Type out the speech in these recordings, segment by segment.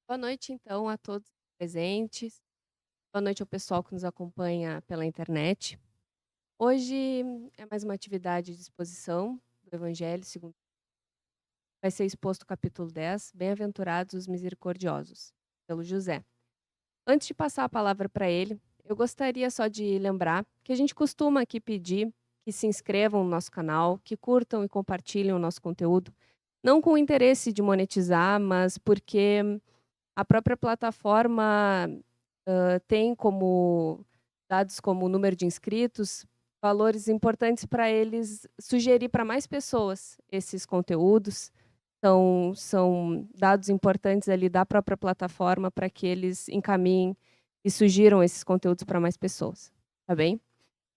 Boa noite, então, a todos presentes. Boa noite ao pessoal que nos acompanha pela internet. Hoje é mais uma atividade de exposição do Evangelho segundo vai ser exposto o capítulo 10, Bem-aventurados os misericordiosos, pelo José. Antes de passar a palavra para ele, eu gostaria só de lembrar que a gente costuma aqui pedir que se inscrevam no nosso canal, que curtam e compartilhem o nosso conteúdo, não com o interesse de monetizar, mas porque a própria plataforma tem como dados como o número de inscritos, valores importantes para eles sugerir para mais pessoas esses conteúdos. Então, são dados importantes ali da própria plataforma para que eles encaminhem e sugiram esses conteúdos para mais pessoas, tá bem?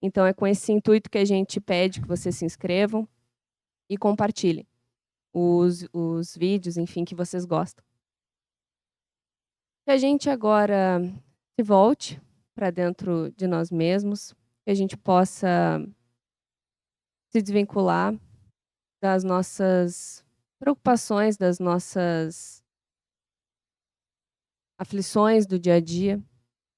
Então, é com esse intuito que a gente pede que vocês se inscrevam e compartilhem os vídeos, enfim, que vocês gostam. Que a gente agora se volte para dentro de nós mesmos, que a gente possa se desvincular das nossas preocupações, das nossas aflições do dia a dia,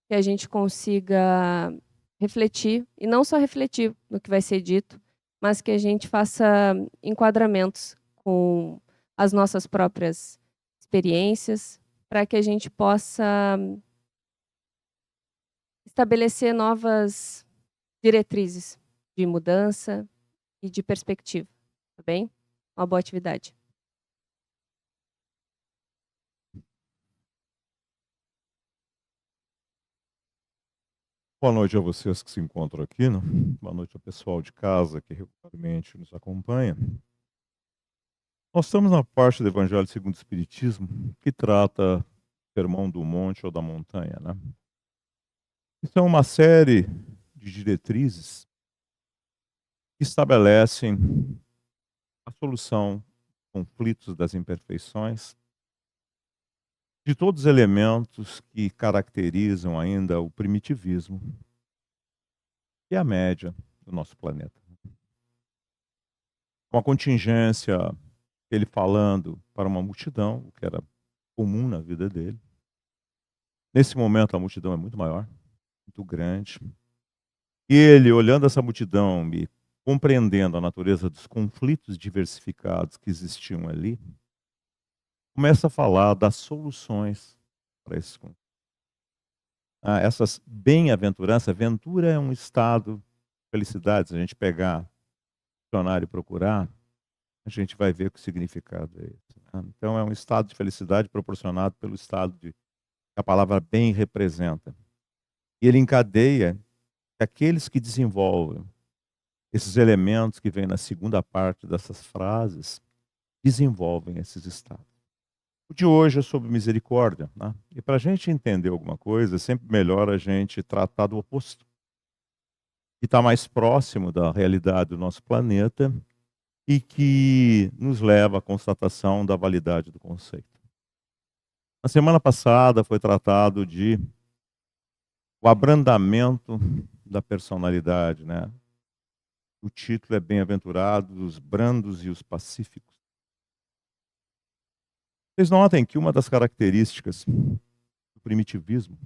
que a gente consiga refletir, e não só refletir no que vai ser dito, mas que a gente faça enquadramentos com as nossas próprias experiências, para que a gente possa estabelecer novas diretrizes de mudança e de perspectiva, tá bem? Uma boa atividade. Boa noite a vocês que se encontram aqui, né? Boa noite ao pessoal de casa que regularmente nos acompanha. Nós estamos na parte do Evangelho segundo o Espiritismo que trata do Sermão do Monte ou da Montanha, né? Isso é uma série de diretrizes que estabelecem a solução dos conflitos, das imperfeições, de todos os elementos que caracterizam ainda o primitivismo e a média do nosso planeta. Com a contingência, ele falando para uma multidão, o que era comum na vida dele. Nesse momento, a multidão é muito maior, muito grande. E ele, olhando essa multidão e compreendendo a natureza dos conflitos diversificados que existiam ali, começa a falar das soluções para esses conflitos. Essas bem-aventuranças, ventura é um estado de felicidade. Se a gente pegar o dicionário e procurar, a gente vai ver que o significado é esse, né? Então é um estado de felicidade proporcionado pelo estado que a palavra bem representa. E ele encadeia que aqueles que desenvolvem esses elementos que vêm na segunda parte dessas frases, desenvolvem esses estados. O de hoje é sobre misericórdia, né? E para a gente entender alguma coisa, é sempre melhor a gente tratar do oposto, que está mais próximo da realidade do nosso planeta e que nos leva à constatação da validade do conceito. Na semana passada foi tratado de o abrandamento da personalidade, né? O título é Bem-aventurados os brandos e os pacíficos. Vocês notem que uma das características do primitivismo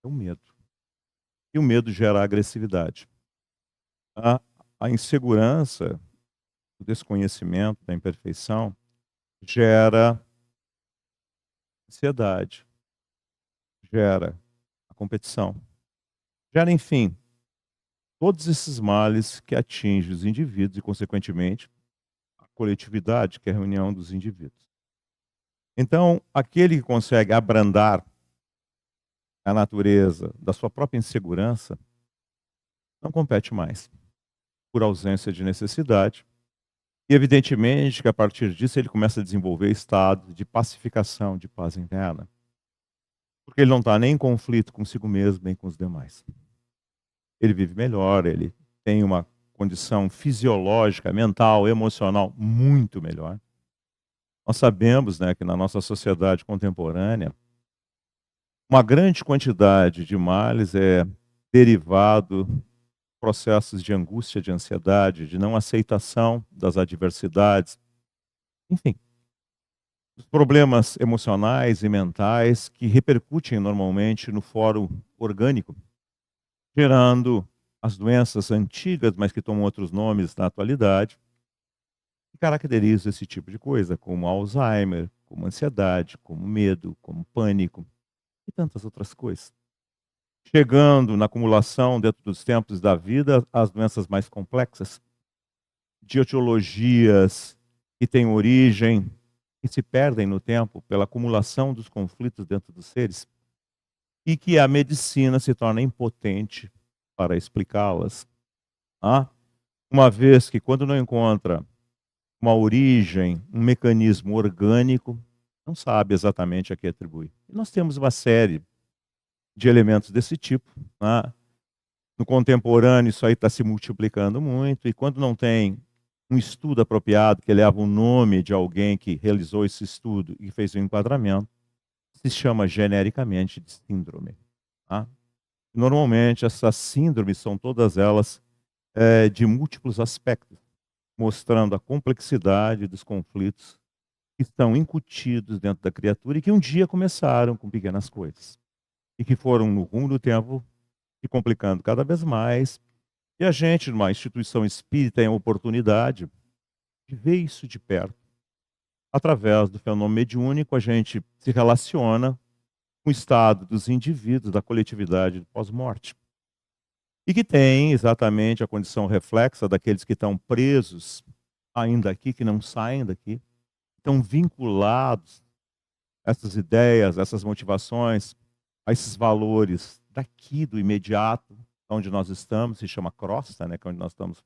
é o medo. E o medo gera agressividade. A, a insegurança, o desconhecimento da imperfeição gera ansiedade, gera a competição, gera, enfim, todos esses males que atingem os indivíduos e, consequentemente, a coletividade, que é a reunião dos indivíduos. Então, aquele que consegue abrandar a natureza da sua própria insegurança não compete mais, por ausência de necessidade. E, evidentemente, que a partir disso ele começa a desenvolver estado de pacificação, de paz interna. Porque ele não está nem em conflito consigo mesmo, nem com os demais. Ele vive melhor, ele tem uma condição fisiológica, mental, emocional muito melhor. Nós sabemos, né, que na nossa sociedade contemporânea, uma grande quantidade de males é derivado de processos de angústia, de ansiedade, de não aceitação das adversidades. Enfim, Os problemas emocionais e mentais que repercutem normalmente no fórum orgânico, gerando as doenças antigas, mas que tomam outros nomes na atualidade, que caracterizam esse tipo de coisa, como Alzheimer, como ansiedade, como medo, como pânico e tantas outras coisas. Chegando na acumulação dentro dos tempos da vida, as doenças mais complexas, de etiologias que têm origem e se perdem no tempo pela acumulação dos conflitos dentro dos seres, e que a medicina se torna impotente para explicá-las. Ah, uma vez que, quando não encontra uma origem, um mecanismo orgânico, não sabe exatamente a que atribuir. E nós temos uma série de elementos desse tipo. Ah, no contemporâneo, isso aí está se multiplicando muito, e quando não tem um estudo apropriado que leva o nome de alguém que realizou esse estudo e fez o enquadramento, se chama genericamente de síndrome. Tá? Normalmente, essas síndromes são todas elas de múltiplos aspectos, mostrando a complexidade dos conflitos que estão incutidos dentro da criatura e que um dia começaram com pequenas coisas e que foram, no rumo do tempo, se complicando cada vez mais. E a gente, numa instituição espírita, tem a oportunidade de ver isso de perto. Através do fenômeno mediúnico, a gente se relaciona com o estado dos indivíduos, da coletividade do pós-morte. E que tem exatamente a condição reflexa daqueles que estão presos ainda aqui, que não saem daqui, estão vinculados a essas ideias, a essas motivações, a esses valores daqui do imediato, onde nós estamos, se chama crosta, né, que é onde nós estamos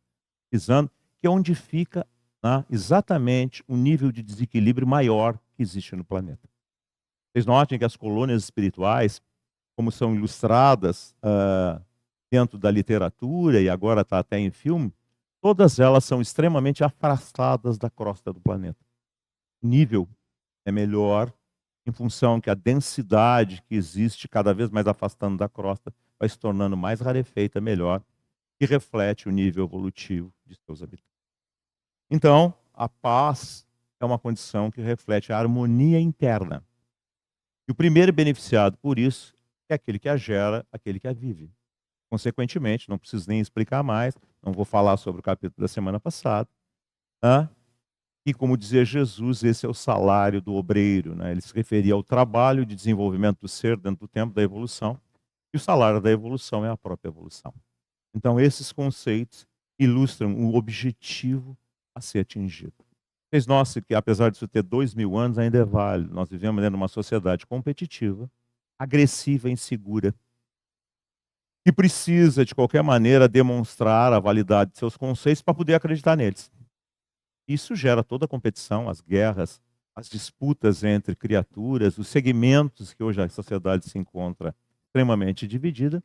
pisando, que é onde fica, né, exatamente o nível de desequilíbrio maior que existe no planeta. Vocês notem que as colônias espirituais, como são ilustradas dentro da literatura e agora está até em filme, todas elas são extremamente afastadas da crosta do planeta. O nível é melhor em função que a densidade que existe cada vez mais afastando da crosta vai se tornando mais rarefeita, melhor, e reflete o nível evolutivo de seus habitantes. Então, a paz é uma condição que reflete a harmonia interna. E o primeiro beneficiado por isso é aquele que a gera, aquele que a vive. Consequentemente, não preciso nem explicar mais, não vou falar sobre o capítulo da semana passada, e como dizia Jesus, esse é o salário do obreiro. Né? Ele se referia ao trabalho de desenvolvimento do ser dentro do tempo da evolução, e o salário da evolução é a própria evolução. Então, esses conceitos ilustram o objetivo a ser atingido. Vocês notam que, apesar disso ter 2000 anos, ainda é válido. Nós vivemos dentro de uma sociedade competitiva, agressiva e insegura, que precisa, de qualquer maneira, demonstrar a validade de seus conceitos para poder acreditar neles. Isso gera toda a competição, as guerras, as disputas entre criaturas, os segmentos que hoje a sociedade se encontra extremamente dividida,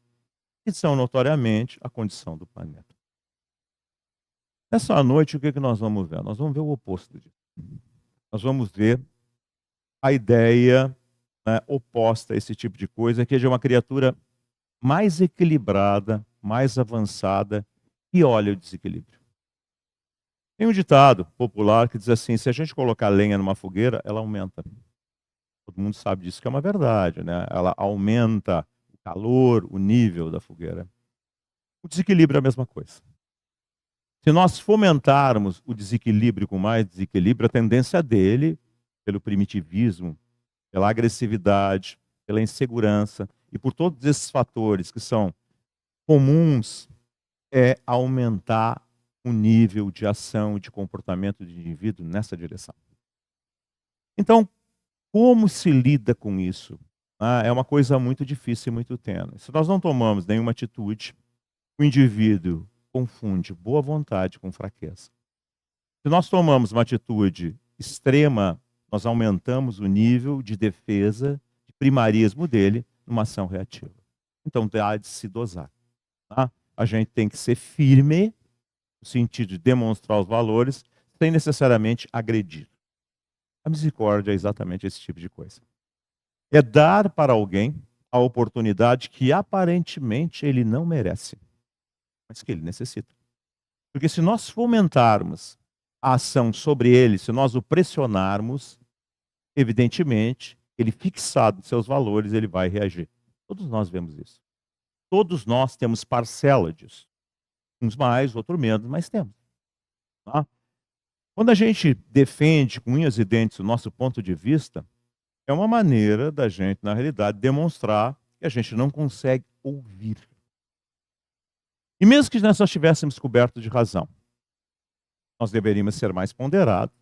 que são notoriamente a condição do planeta. Nessa noite, o que nós vamos ver? Nós vamos ver o oposto disso. Nós vamos ver a ideia, né, oposta a esse tipo de coisa, que é de uma criatura mais equilibrada, mais avançada, e olha o desequilíbrio. Tem um ditado popular que diz assim: se a gente colocar lenha numa fogueira, ela aumenta. Todo mundo sabe disso, que é uma verdade, né? Ela aumenta o calor, o nível da fogueira. O desequilíbrio é a mesma coisa. Se nós fomentarmos o desequilíbrio com mais desequilíbrio, a tendência dele, pelo primitivismo, pela agressividade, pela insegurança e por todos esses fatores que são comuns, é aumentar o nível de ação e de comportamento do indivíduo nessa direção. Então, como se lida com isso? É uma coisa muito difícil e muito tênue. Se nós não tomamos nenhuma atitude, o indivíduo confunde boa vontade com fraqueza. Se nós tomamos uma atitude extrema, nós aumentamos o nível de defesa, de primarismo dele numa ação reativa. Então, há de se dosar. Tá? A gente tem que ser firme, no sentido de demonstrar os valores, sem necessariamente agredir. A misericórdia é exatamente esse tipo de coisa. É dar para alguém a oportunidade que aparentemente ele não merece, mas que ele necessita. Porque se nós fomentarmos a ação sobre ele, se nós o pressionarmos, evidentemente, ele fixado em seus valores, ele vai reagir. Todos nós vemos isso. Todos nós temos parcela disso. Uns mais, outros menos, mas temos. Tá? Quando a gente defende com unhas e dentes o nosso ponto de vista, é uma maneira da gente, na realidade, demonstrar que a gente não consegue ouvir. E mesmo que nós estivéssemos cobertos de razão, nós deveríamos ser mais ponderados,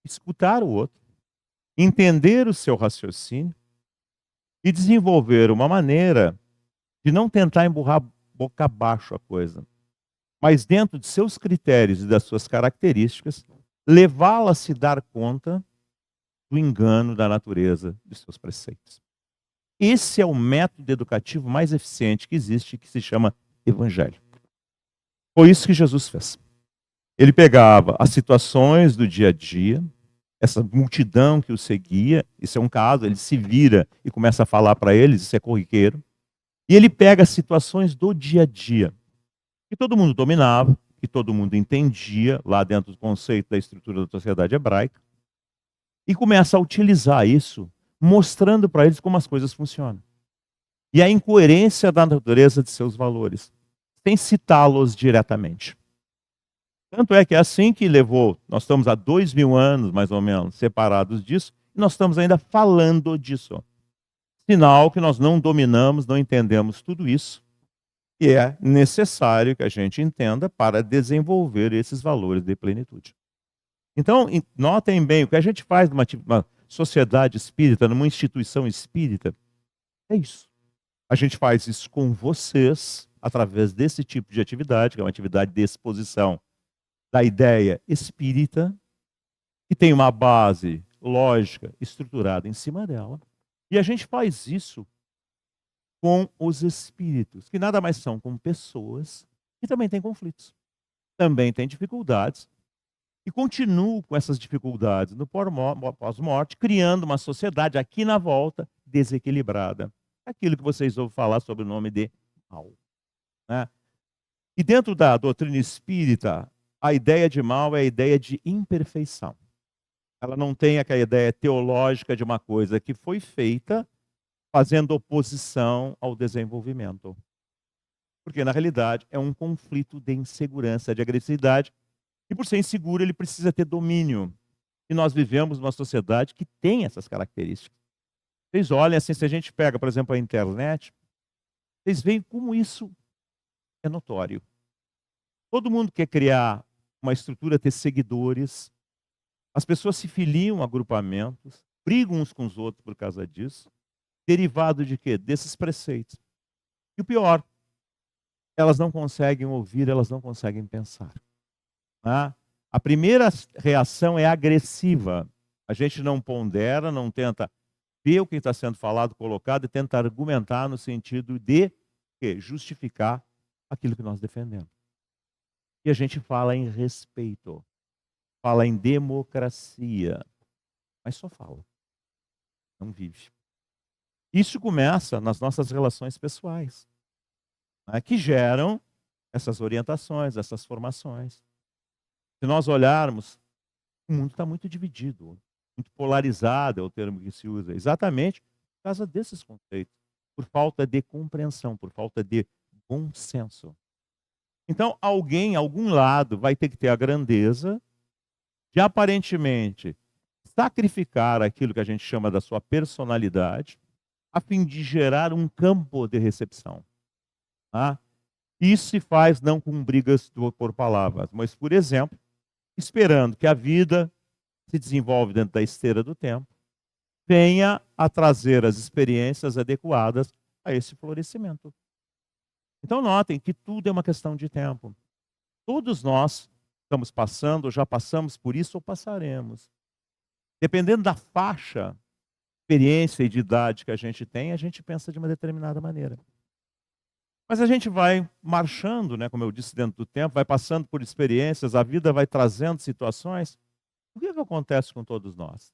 escutar o outro, entender o seu raciocínio e desenvolver uma maneira de não tentar empurrar boca abaixo a coisa, mas dentro de seus critérios e das suas características, levá-la a se dar conta do engano da natureza de seus preceitos. Esse é o método educativo mais eficiente que existe, que se chama evangelho. Foi isso que Jesus fez. Ele pegava as situações do dia a dia, essa multidão que o seguia, isso é um caso, ele se vira e começa a falar para eles, isso é corriqueiro. E ele pega as situações do dia a dia, que todo mundo dominava, que todo mundo entendia, lá dentro do conceito da estrutura da sociedade hebraica, e começa a utilizar isso, mostrando para eles como as coisas funcionam. E a incoerência da natureza de seus valores, sem citá-los diretamente. Tanto é que é assim que levou, nós estamos há 2000 anos, mais ou menos, separados disso, e nós estamos ainda falando disso. Sinal que nós não dominamos, não entendemos tudo isso, e é necessário que a gente entenda para desenvolver esses valores de plenitude. Então, notem bem, o que a gente faz numa sociedade espírita, numa instituição espírita, é isso. A gente faz isso com vocês, através desse tipo de atividade, que é uma atividade de exposição da ideia espírita, que tem uma base lógica estruturada em cima dela. E a gente faz isso com os espíritos, que nada mais são como pessoas que também têm conflitos, também têm dificuldades, e continuam com essas dificuldades no pós-morte, criando uma sociedade aqui na volta desequilibrada. Aquilo que vocês ouvem falar sobre o nome de mal. Né? E dentro da doutrina espírita, a ideia de mal é a ideia de imperfeição. Ela não tem aquela ideia teológica de uma coisa que foi feita fazendo oposição ao desenvolvimento. Porque, na realidade, é um conflito de insegurança, de agressividade, e por ser inseguro, ele precisa ter domínio. E nós vivemos numa sociedade que tem essas características. Vocês olhem assim, se a gente pega, por exemplo, a internet, vocês veem como isso é notório. Todo mundo quer criar uma estrutura, ter seguidores. As pessoas se filiam a agrupamentos, brigam uns com os outros por causa disso. Derivado de quê? Desses preceitos. E o pior, elas não conseguem ouvir, elas não conseguem pensar. Tá? A primeira reação é agressiva. A gente não pondera, não tenta ver o que está sendo falado, colocado, e tenta argumentar no sentido de justificar aquilo que nós defendemos. E a gente fala em respeito, fala em democracia, mas só fala, não vive. Isso começa nas nossas relações pessoais, né, que geram essas orientações, essas formações. Se nós olharmos, o mundo está muito dividido, muito polarizado é o termo que se usa, exatamente por causa desses conceitos, por falta de compreensão, por falta de bom senso. Então, alguém, algum lado, vai ter que ter a grandeza de aparentemente sacrificar aquilo que a gente chama da sua personalidade, a fim de gerar um campo de recepção. Tá? Isso se faz não com brigas por palavras, mas, por exemplo, esperando que a vida se desenvolve dentro da esteira do tempo, venha a trazer as experiências adequadas a esse florescimento. Então notem que tudo é uma questão de tempo. Todos nós estamos passando, já passamos por isso ou passaremos. Dependendo da faixa, experiência e de idade que a gente tem, a gente pensa de uma determinada maneira. Mas a gente vai marchando, né, como eu disse, dentro do tempo, vai passando por experiências, a vida vai trazendo situações. O que acontece com todos nós?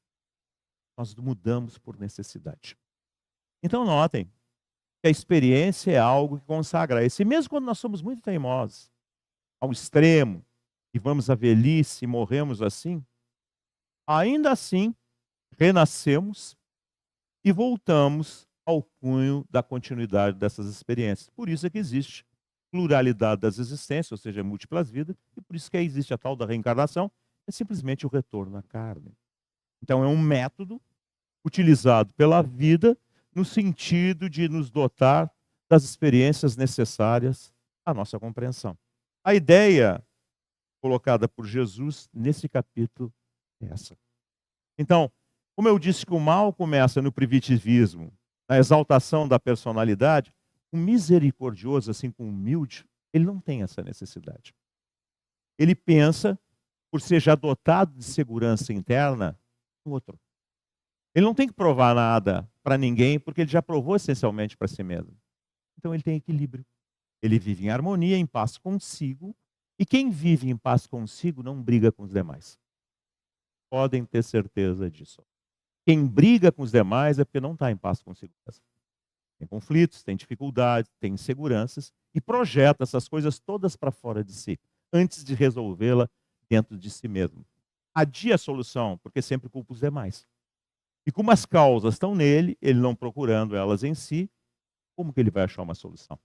Nós mudamos por necessidade. Então notem que a experiência é algo que consagra esse. Mesmo quando nós somos muito teimosos, ao extremo, e vamos à velhice e morremos assim, ainda assim renascemos e voltamos ao cunho da continuidade dessas experiências. Por isso é que existe pluralidade das existências, ou seja, múltiplas vidas, e por isso que existe a tal da reencarnação, é simplesmente o retorno à carne. Então é um método utilizado pela vida no sentido de nos dotar das experiências necessárias à nossa compreensão. A ideia colocada por Jesus nesse capítulo é essa. Então, como eu disse que o mal começa no primitivismo, na exaltação da personalidade, o misericordioso, assim como o humilde, ele não tem essa necessidade. Ele pensa, por ser já dotado de segurança interna, no outro. Ele não tem que provar nada para ninguém, porque ele já provou essencialmente para si mesmo. Então ele tem equilíbrio. Ele vive em harmonia, em paz consigo, e quem vive em paz consigo não briga com os demais. Podem ter certeza disso. Quem briga com os demais é porque não está em paz consigo mesmo. Tem conflitos, tem dificuldades, tem inseguranças e projeta essas coisas todas para fora de si, antes de resolvê-la dentro de si mesmo. Adia a solução, porque sempre culpa os demais. E como as causas estão nele, ele não procurando elas em si, como que ele vai achar uma solução?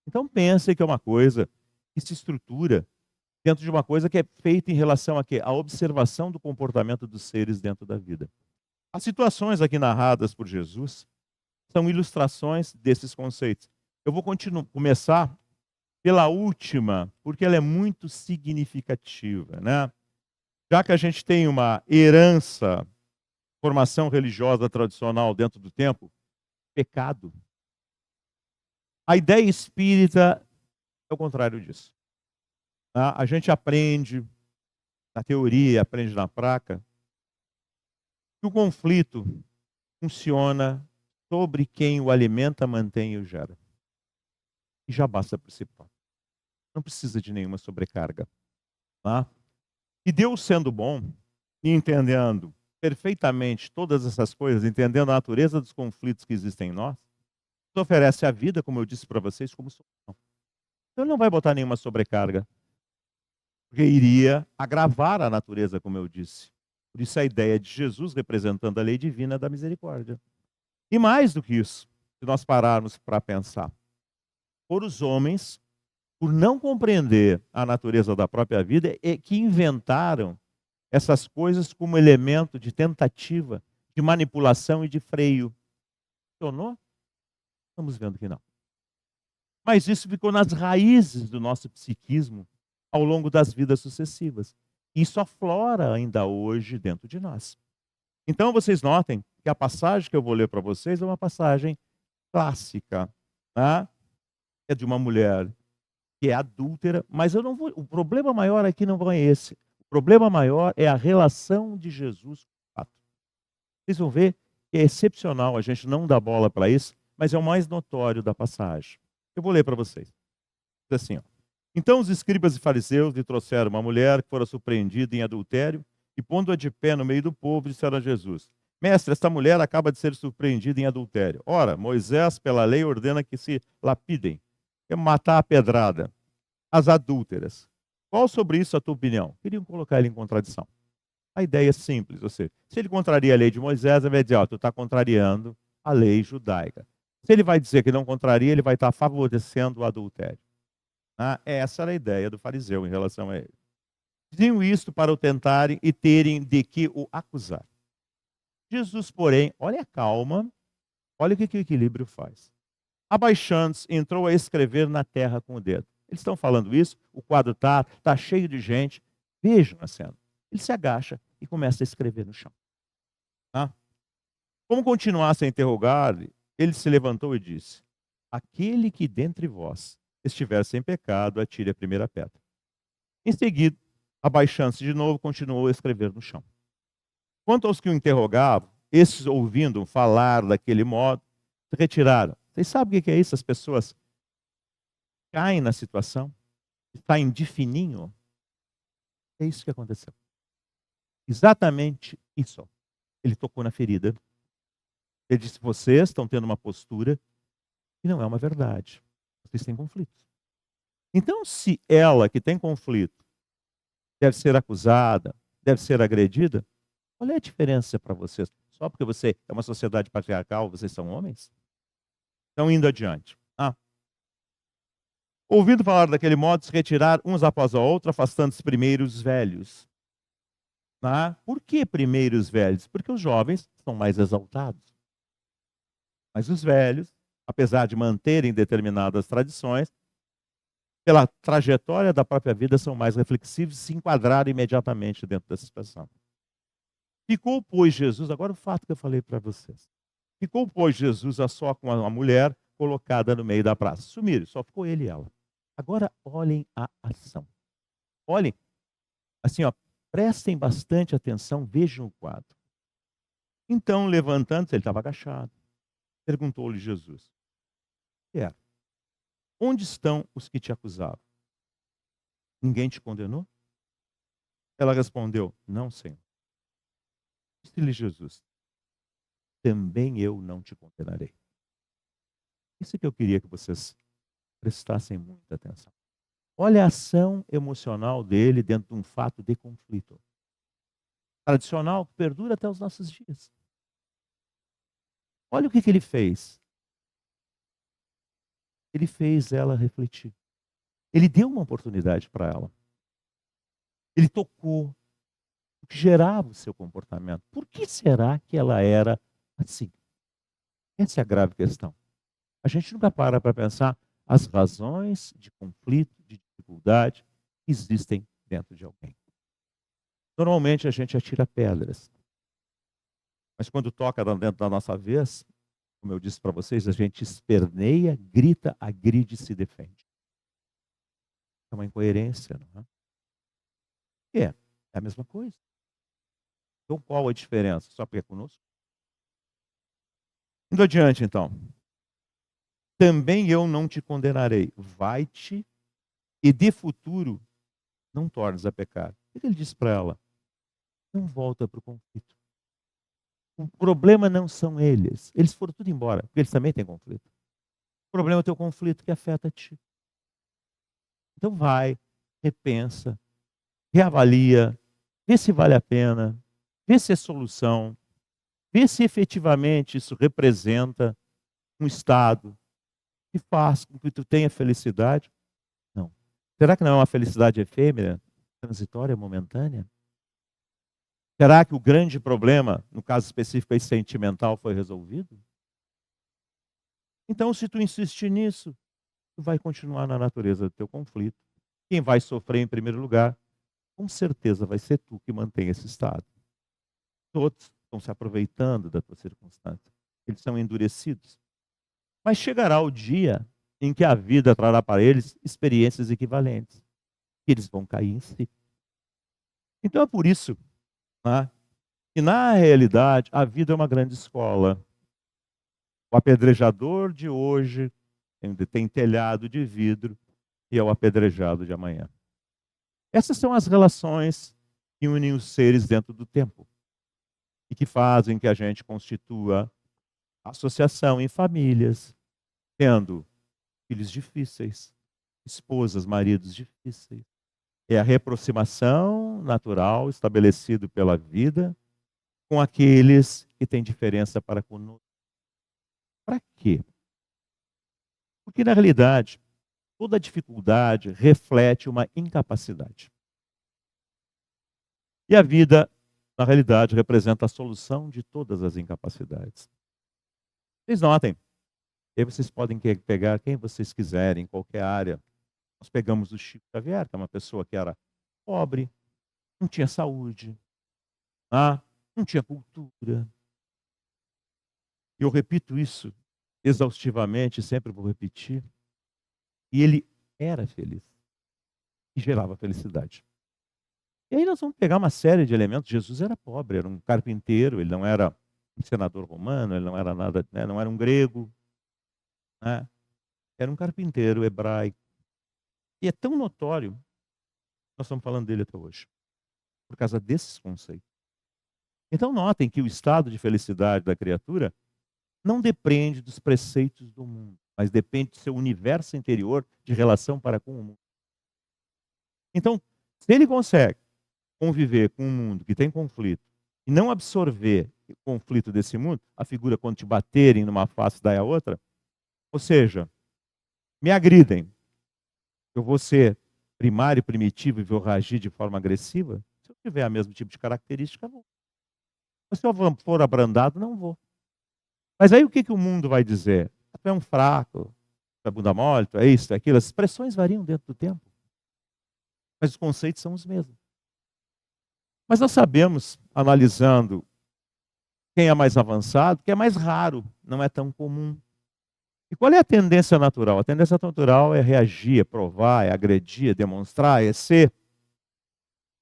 Então pense que é uma coisa que se estrutura dentro de uma coisa que é feita em relação a quê? A observação do comportamento dos seres dentro da vida. As situações aqui narradas por Jesus são ilustrações desses conceitos. Eu vou começar pela última, porque ela é muito significativa, né? Já que a gente tem uma herança, formação religiosa tradicional dentro do tempo, pecado. A ideia espírita é o contrário disso. Tá? A gente aprende na teoria, aprende na prática, que o conflito funciona sobre quem o alimenta, mantém e o gera. E já basta por si próprio. Não precisa de nenhuma sobrecarga. Tá? E Deus sendo bom e entendendo perfeitamente todas essas coisas, entendendo a natureza dos conflitos que existem em nós, nos oferece a vida, como eu disse para vocês, como solução. Então ele não vai botar nenhuma sobrecarga, porque iria agravar a natureza, como eu disse. Por isso a ideia de Jesus representando a lei divina da misericórdia. E mais do que isso, se nós pararmos para pensar, por os homens, por não compreender a natureza da própria vida, é que inventaram essas coisas como elemento de tentativa, de manipulação e de freio. Funcionou? Estamos vendo que não. Mas isso ficou nas raízes do nosso psiquismo ao longo das vidas sucessivas. Isso aflora ainda hoje dentro de nós. Então vocês notem que a passagem que eu vou ler para vocês é uma passagem clássica, tá? É de uma mulher que é adúltera, mas eu não vou. O problema maior aqui não é esse. O problema maior é a relação de Jesus com o fato. Vocês vão ver que é excepcional, a gente não dá bola para isso, mas é o mais notório da passagem. Eu vou ler para vocês. Diz assim, ó. Então os escribas e fariseus lhe trouxeram uma mulher que fora surpreendida em adultério e, pondo-a de pé no meio do povo, disseram a Jesus: Mestre, esta mulher acaba de ser surpreendida em adultério. Ora, Moisés, pela lei, ordena que se lapidem, é matar a pedrada as adúlteras. Qual sobre isso a tua opinião? Queriam colocar ele em contradição. A ideia é simples, ou seja, se ele contraria a lei de Moisés, ele vai dizer, tu está contrariando a lei judaica. Se ele vai dizer que não contraria, ele vai estar favorecendo o adultério. Essa era a ideia do fariseu em relação a ele. Diziam isto para o tentarem e terem de que o acusar. Jesus, porém, olha a calma, olha o que o equilíbrio faz. Abaixando-se, entrou a escrever na terra com o dedo. Eles estão falando isso, o quadro está cheio de gente. Vejam a cena. Ele se agacha e começa a escrever no chão. Tá? Como continuasse a interrogar-lhe, ele se levantou e disse: Aquele que dentre vós estiver sem pecado, atire a primeira pedra. Em seguida, abaixando-se de novo, continuou a escrever no chão. Quanto aos que o interrogavam, esses, ouvindo falar daquele modo, se retiraram. Vocês sabem o que é isso? As pessoas caem na situação, saem de fininho. É isso que aconteceu. Exatamente isso. Ele tocou na ferida. Ele disse: vocês estão tendo uma postura que não é uma verdade. Vocês têm conflitos. Então, se ela que tem conflito deve ser acusada, deve ser agredida, qual é a diferença para vocês? Só porque você é uma sociedade patriarcal, vocês são homens? Então, indo adiante. Ouvindo falar daquele modo, se retirar uns após a outra, afastando-se primeiro os velhos. Por que primeiro os velhos? Porque os jovens são mais exaltados. Mas os velhos, apesar de manterem determinadas tradições, pela trajetória da própria vida, são mais reflexivos e se enquadraram imediatamente dentro da situação. Ficou, pois, Jesus, agora o fato que eu falei para vocês. Ficou, pois, Jesus a só com uma mulher colocada no meio da praça. Sumiram, só ficou ele e ela. Agora olhem a ação. Olhem, assim, prestem bastante atenção, vejam o quadro. Então, levantando-se, ele estava agachado. Perguntou-lhe Jesus: "Quer? Onde estão os que te acusavam? Ninguém te condenou?" Ela respondeu: "Não, Senhor." Disse-lhe Jesus: "Também eu não te condenarei." Isso que eu queria que vocês prestassem muita atenção. Olha a ação emocional dele dentro de um fato de conflito tradicional que perdura até os nossos dias. Olha o que ele fez. Ele fez ela refletir. Ele deu uma oportunidade para ela. Ele tocou o que gerava o seu comportamento. Por que será que ela era assim? Essa é a grave questão. A gente nunca para pensar as razões de conflito, de dificuldade que existem dentro de alguém. Normalmente a gente atira pedras. Mas quando toca dentro da nossa vez, como eu disse para vocês, a gente esperneia, grita, agride e se defende. É uma incoerência, não é? É a mesma coisa. Então qual a diferença? Só porque é conosco? Indo adiante, então. Também eu não te condenarei. Vai-te e de futuro não tornes a pecar. O que ele disse para ela? Não volta para o conflito. O problema não são eles. Eles foram tudo embora, porque eles também têm conflito. O problema é o teu conflito que afeta a ti. Então vai, repensa, reavalia, vê se vale a pena, vê se é solução, vê se efetivamente isso representa um estado que faz com que tu tenha felicidade. Não. Será que não é uma felicidade efêmera, transitória, momentânea? Será que o grande problema, no caso específico aí, sentimental, foi resolvido? Então, se tu insistir nisso, tu vai continuar na natureza do teu conflito. Quem vai sofrer em primeiro lugar, com certeza vai ser tu que mantém esse estado. Todos estão se aproveitando da tua circunstância. Eles são endurecidos. Mas chegará o dia em que a vida trará para eles experiências equivalentes. E eles vão cair em si. Então é por isso, que na realidade a vida é uma grande escola. O apedrejador de hoje tem telhado de vidro e é o apedrejado de amanhã. Essas são as relações que unem os seres dentro do tempo e que fazem que a gente constitua associação em famílias, tendo filhos difíceis, esposas, maridos difíceis. É a reaproximação natural estabelecida pela vida com aqueles que têm diferença para conosco. Para quê? Porque, na realidade, toda dificuldade reflete uma incapacidade. E a vida, na realidade, representa a solução de todas as incapacidades. Vocês notem, aí vocês podem pegar quem vocês quiserem, em qualquer área. Nós pegamos o Chico Xavier, que é uma pessoa que era pobre, não tinha saúde, não tinha cultura. Eu repito isso exaustivamente, sempre vou repetir. E ele era feliz e gerava felicidade. E aí nós vamos pegar uma série de elementos. Jesus era pobre, era um carpinteiro, ele não era um senador romano, ele não era nada, não era um grego, era um carpinteiro hebraico. E é tão notório, nós estamos falando dele até hoje, por causa desses conceitos. Então notem que o estado de felicidade da criatura não depende dos preceitos do mundo, mas depende do seu universo interior de relação para com o mundo. Então, se ele consegue conviver com um mundo que tem conflito e não absorver conflito desse mundo, a figura quando te baterem numa face dá a outra. Ou seja, me agridem, eu vou ser primário, primitivo e vou reagir de forma agressiva? Se eu tiver o mesmo tipo de característica, vou. Se eu for abrandado, não vou. Mas aí o que o mundo vai dizer? Tu é um fraco, tu é bunda mole, tu é isso, tu é aquilo. As expressões variam dentro do tempo. Mas os conceitos são os mesmos. Mas nós sabemos, analisando quem é mais avançado, que é mais raro, não é tão comum. E qual é a tendência natural? A tendência natural é reagir, é provar, é agredir, é demonstrar, é ser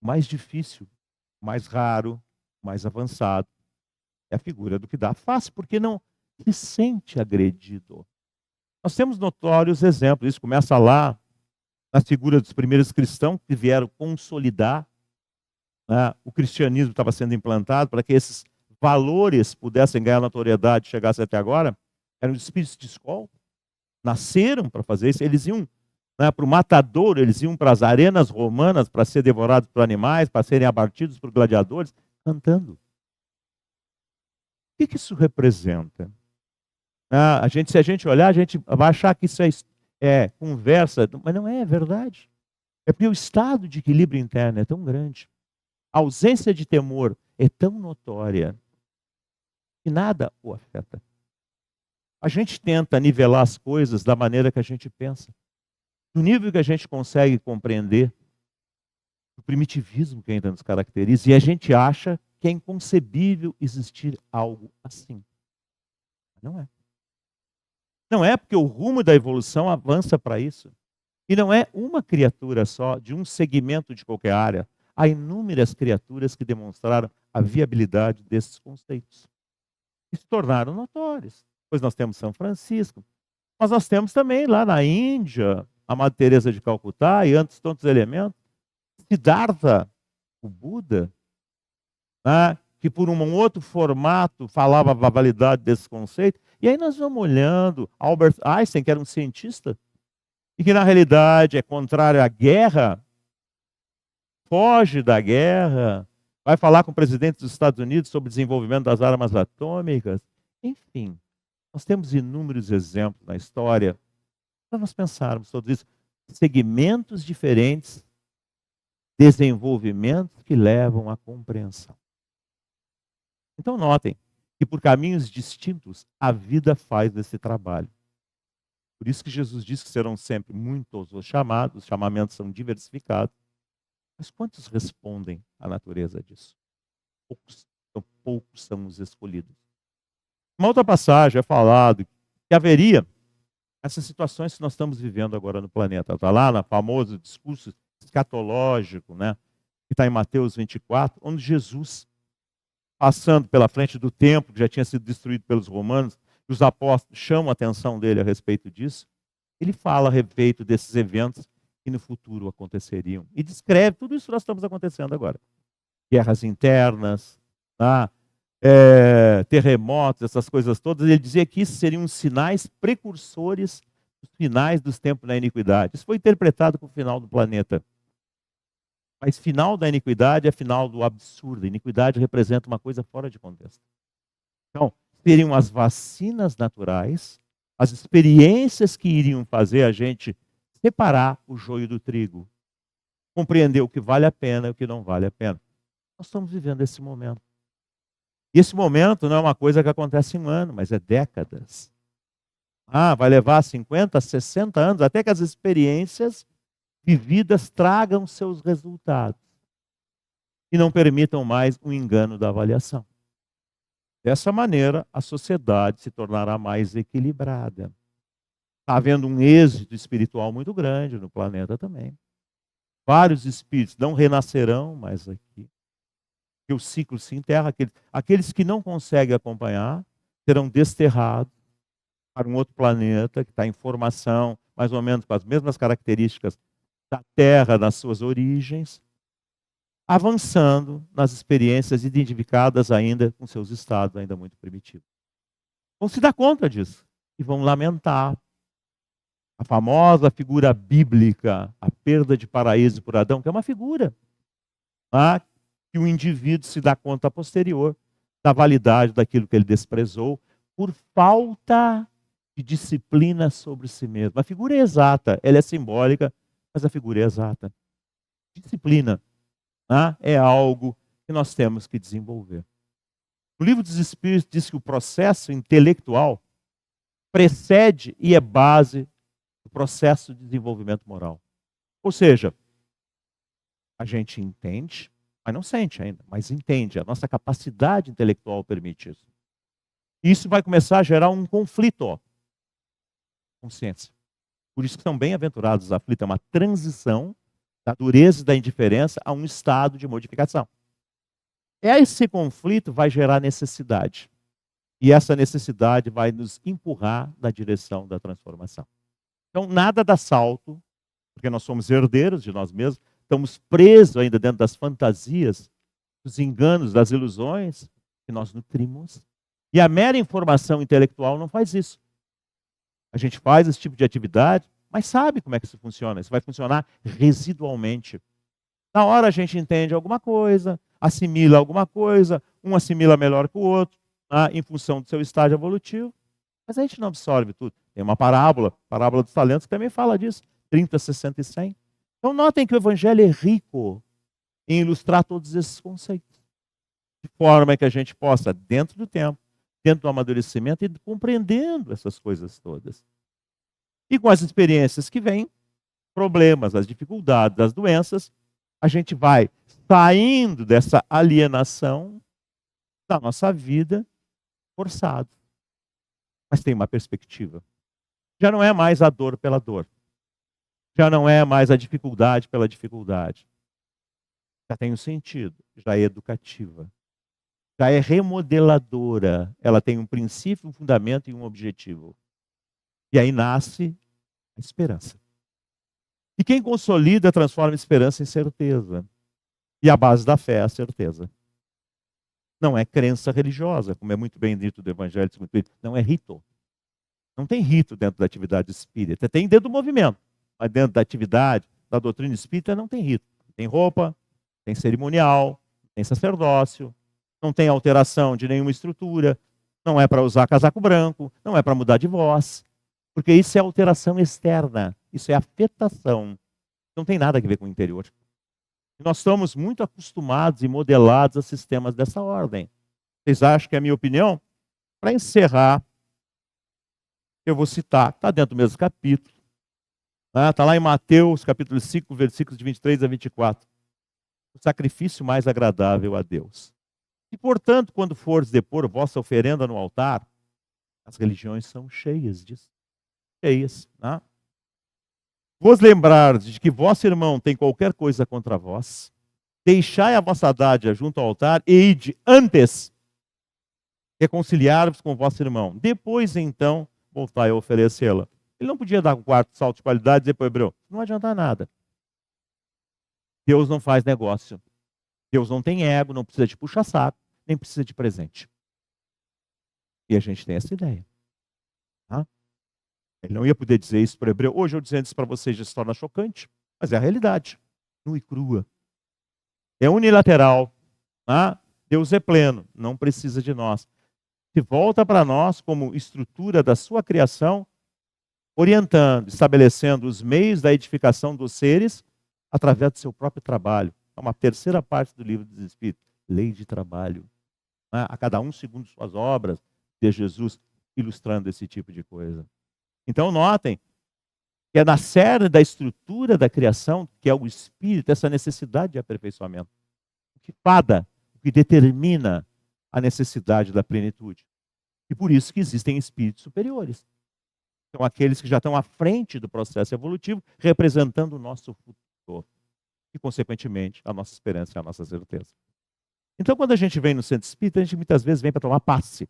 mais difícil, mais raro, mais avançado. É a figura do que dá face, porque não se sente agredido. Nós temos notórios exemplos. Isso começa lá na figura dos primeiros cristãos que vieram consolidar, né? O cristianismo estava sendo implantado para que esses valores pudessem ganhar notoriedade e chegassem até agora. Eram os espíritos de escola, nasceram para fazer isso. Eles iam, né, para o matadouro, eles iam para as arenas romanas para ser devorados por animais, para serem abatidos por gladiadores, cantando. O que isso representa? Se a gente olhar, a gente vai achar que isso é conversa, mas não é verdade. É porque o estado de equilíbrio interno é tão grande, a ausência de temor é tão notória, que nada o afeta. A gente tenta nivelar as coisas da maneira que a gente pensa, no nível que a gente consegue compreender o primitivismo que ainda nos caracteriza, e a gente acha que é inconcebível existir algo assim. Não é. Não é, porque o rumo da evolução avança para isso. E não é uma criatura só, de um segmento de qualquer área. Há inúmeras criaturas que demonstraram a viabilidade desses conceitos. E se tornaram notórios. Pois nós temos São Francisco, mas nós temos também lá na Índia, a Madre Teresa de Calcutá e tantos elementos. Siddhartha, o Buda, né, que por um outro formato falava a validade desse conceito. E aí nós vamos olhando, Albert Einstein, que era um cientista, e que na realidade é contrário à guerra, foge da guerra, vai falar com o presidente dos Estados Unidos sobre o desenvolvimento das armas atômicas. Enfim, nós temos inúmeros exemplos na história para nós pensarmos sobre isso. Segmentos diferentes, desenvolvimentos que levam à compreensão. Então notem que por caminhos distintos a vida faz esse trabalho. Por isso que Jesus disse que serão sempre muitos os chamados, os chamamentos são diversificados. Mas quantos respondem à natureza disso? Poucos são os escolhidos. Uma outra passagem é falado que haveria essas situações que nós estamos vivendo agora no planeta. Está lá no famoso discurso escatológico, né, que está em Mateus 24, onde Jesus, passando pela frente do templo, que já tinha sido destruído pelos romanos, e os apóstolos chamam a atenção dele a respeito disso, ele fala a respeito desses eventos que no futuro aconteceriam. E descreve tudo isso que nós estamos acontecendo agora. Guerras internas, tá? Terremotos, essas coisas todas. Ele dizia que isso seriam sinais precursores dos finais dos tempos da iniquidade. Isso foi interpretado como o final do planeta. Mas final da iniquidade é final do absurdo. A iniquidade representa uma coisa fora de contexto. Então, seriam as vacinas naturais, as experiências que iriam fazer a gente separar o joio do trigo, compreender o que vale a pena e o que não vale a pena. Nós estamos vivendo esse momento. E esse momento não é uma coisa que acontece em um ano, mas é décadas. Vai levar 50, 60 anos, até que as experiências vividas tragam seus resultados e não permitam mais o engano da avaliação. Dessa maneira, a sociedade se tornará mais equilibrada. Está havendo um êxito espiritual muito grande no planeta também. Vários espíritos não renascerão mais aqui. Porque o ciclo se enterra. Aqueles que não conseguem acompanhar serão desterrados para um outro planeta que está em formação, mais ou menos com as mesmas características da Terra, nas suas origens, avançando nas experiências identificadas ainda com seus estados ainda muito primitivos. Vão se dar conta disso e vão lamentar a famosa figura bíblica, a perda de paraíso por Adão, que é uma figura que o indivíduo se dá conta a posterior da validade daquilo que ele desprezou por falta de disciplina sobre si mesmo. A figura é exata, ela é simbólica, mas a figura é exata. Disciplina, né, é algo que nós temos que desenvolver. O Livro dos Espíritos diz que o processo intelectual precede e é base do processo de desenvolvimento moral. Ou seja, a gente entende, mas não sente ainda, mas entende. A nossa capacidade intelectual permite isso. Isso vai começar a gerar um conflito, consciência. Por isso que são bem-aventurados os aflitos. É uma transição da dureza e da indiferença a um estado de modificação. Esse conflito vai gerar necessidade. E essa necessidade vai nos empurrar na direção da transformação. Então, nada dá salto, porque nós somos herdeiros de nós mesmos, estamos presos ainda dentro das fantasias, dos enganos, das ilusões que nós nutrimos. E a mera informação intelectual não faz isso. A gente faz esse tipo de atividade, mas sabe como é que isso funciona. Isso vai funcionar residualmente. Na hora a gente entende alguma coisa, assimila alguma coisa, um assimila melhor que o outro, em função do seu estágio evolutivo, mas a gente não absorve tudo. Tem uma parábola dos talentos, que também fala disso, 30, 60 e 100. Então notem que o Evangelho é rico em ilustrar todos esses conceitos, de forma que a gente possa, dentro do tempo, dentro do amadurecimento, ir compreendendo essas coisas todas. E com as experiências que vêm, problemas, as dificuldades, as doenças, a gente vai saindo dessa alienação da nossa vida forçado. Mas tem uma perspectiva. Já não é mais a dor pela dor. Já não é mais a dificuldade pela dificuldade. Já tem um sentido, já é educativa. Já é remodeladora. Ela tem um princípio, um fundamento e um objetivo. E aí nasce a esperança. E quem consolida transforma a esperança em certeza. E a base da fé é a certeza. Não é crença religiosa, como é muito bem dito do Evangelho segundo o Espírito. Não é rito. Não tem rito dentro da atividade espírita. Tem dentro do movimento. Mas dentro da atividade, da doutrina espírita, não tem rito. Tem roupa, tem cerimonial, tem sacerdócio, não tem alteração de nenhuma estrutura, não é para usar casaco branco, não é para mudar de voz, porque isso é alteração externa, isso é afetação. Não tem nada a ver com o interior. Nós estamos muito acostumados e modelados a sistemas dessa ordem. Vocês acham que é a minha opinião? Para encerrar, eu vou citar, está dentro do mesmo capítulo, está lá em Mateus, capítulo 5, versículos de 23 a 24. O sacrifício mais agradável a Deus. E, portanto, quando fores depor vossa oferenda no altar, as religiões são cheias disso. Cheias. Né? Vos lembrardes de que vosso irmão tem qualquer coisa contra vós, deixai a vossa dádiva junto ao altar e ide antes reconciliar-vos com vosso irmão. Depois, então, voltai a oferecê-la. Ele não podia dar um quarto salto de qualidade e dizer para o hebreu, não adianta nada. Deus não faz negócio. Deus não tem ego, não precisa de puxa-saco, nem precisa de presente. E a gente tem essa ideia. Tá? Ele não ia poder dizer isso para o hebreu. Hoje eu dizendo isso para vocês já se torna chocante, mas é a realidade. Nua e crua. É unilateral. Tá? Deus é pleno, não precisa de nós. Se volta para nós como estrutura da sua criação, orientando, estabelecendo os meios da edificação dos seres através do seu próprio trabalho. É uma terceira parte do livro dos Espíritos. Lei de trabalho. Né? A cada um segundo suas obras, de Jesus ilustrando esse tipo de coisa. Então notem que é na cerne da estrutura da criação, que é o espírito, essa necessidade de aperfeiçoamento. O que fada, o que determina a necessidade da plenitude. E por isso que existem espíritos superiores. São aqueles que já estão à frente do processo evolutivo, representando o nosso futuro. E, consequentemente, a nossa esperança e a nossa certeza. Então, quando a gente vem no centro espírita, a gente muitas vezes vem para tomar passe.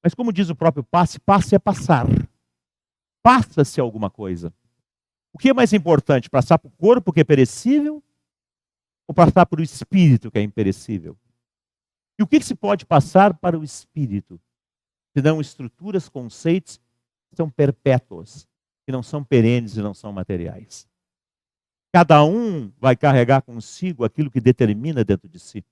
Mas como diz o próprio passe, passe é passar. Passa-se alguma coisa. O que é mais importante? Passar para o corpo, que é perecível? Ou passar para o espírito, que é imperecível? E o que se pode passar para o espírito? Senão estruturas, conceitos que são perpétuos, que não são perenes e não são materiais. Cada um vai carregar consigo aquilo que determina dentro de si.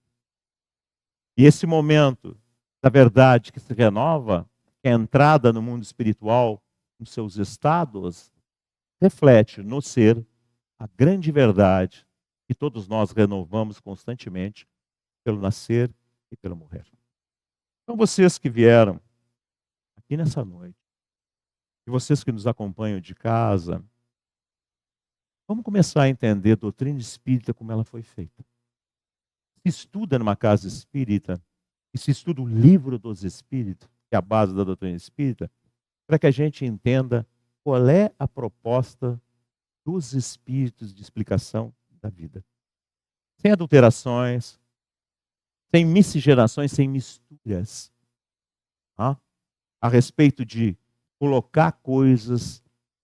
E esse momento da verdade que se renova, que é a entrada no mundo espiritual, nos seus estados, reflete no ser a grande verdade que todos nós renovamos constantemente pelo nascer e pelo morrer. Então, vocês que vieram aqui nessa noite, e vocês que nos acompanham de casa, vamos começar a entender a doutrina espírita como ela foi feita. Se estuda numa casa espírita, e se estuda o livro dos espíritos, que é a base da doutrina espírita, para que a gente entenda qual é a proposta dos espíritos de explicação da vida. Sem adulterações, sem miscigenações, sem misturas. Tá? A respeito de colocar coisas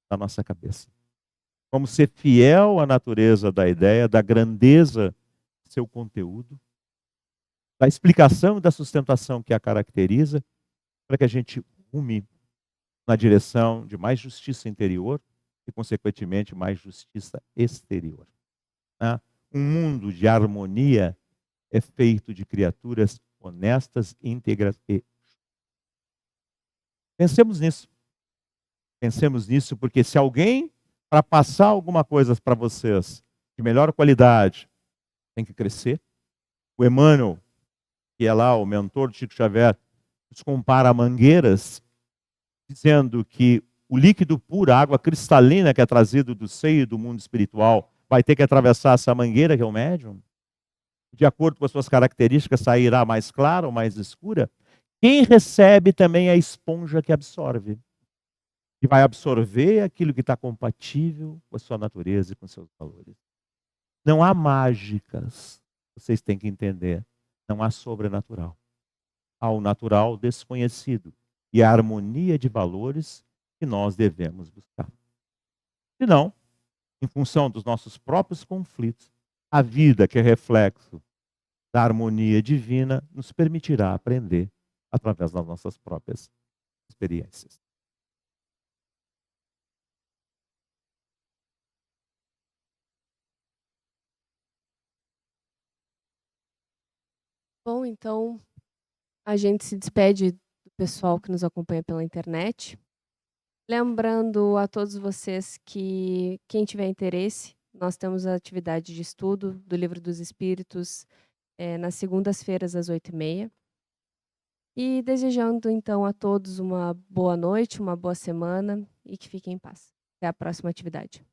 na nossa cabeça. Vamos ser fiel à natureza da ideia, da grandeza do seu conteúdo, da explicação e da sustentação que a caracteriza, para que a gente rume na direção de mais justiça interior e, consequentemente, mais justiça exterior. Né? Um mundo de harmonia é feito de criaturas honestas, íntegras e... Pensemos nisso. Pensemos nisso, porque se alguém, para passar alguma coisa para vocês de melhor qualidade, tem que crescer. O Emmanuel, que é lá o mentor de Chico Xavier, nos compara a mangueiras, dizendo que o líquido puro, a água cristalina que é trazido do seio do mundo espiritual, vai ter que atravessar essa mangueira que é o médium. De acordo com as suas características, sairá mais clara ou mais escura. Quem recebe também é a esponja que absorve. E vai absorver aquilo que está compatível com a sua natureza e com seus valores. Não há mágicas, vocês têm que entender. Não há sobrenatural. Há o natural desconhecido e a harmonia de valores que nós devemos buscar. Senão, em função dos nossos próprios conflitos, a vida que é reflexo da harmonia divina nos permitirá aprender através das nossas próprias experiências. Bom, então a gente se despede do pessoal que nos acompanha pela internet. Lembrando a todos vocês que quem tiver interesse, nós temos a atividade de estudo do Livro dos Espíritos nas segundas-feiras às 8h30. E desejando então a todos uma boa noite, uma boa semana e que fiquem em paz. Até a próxima atividade.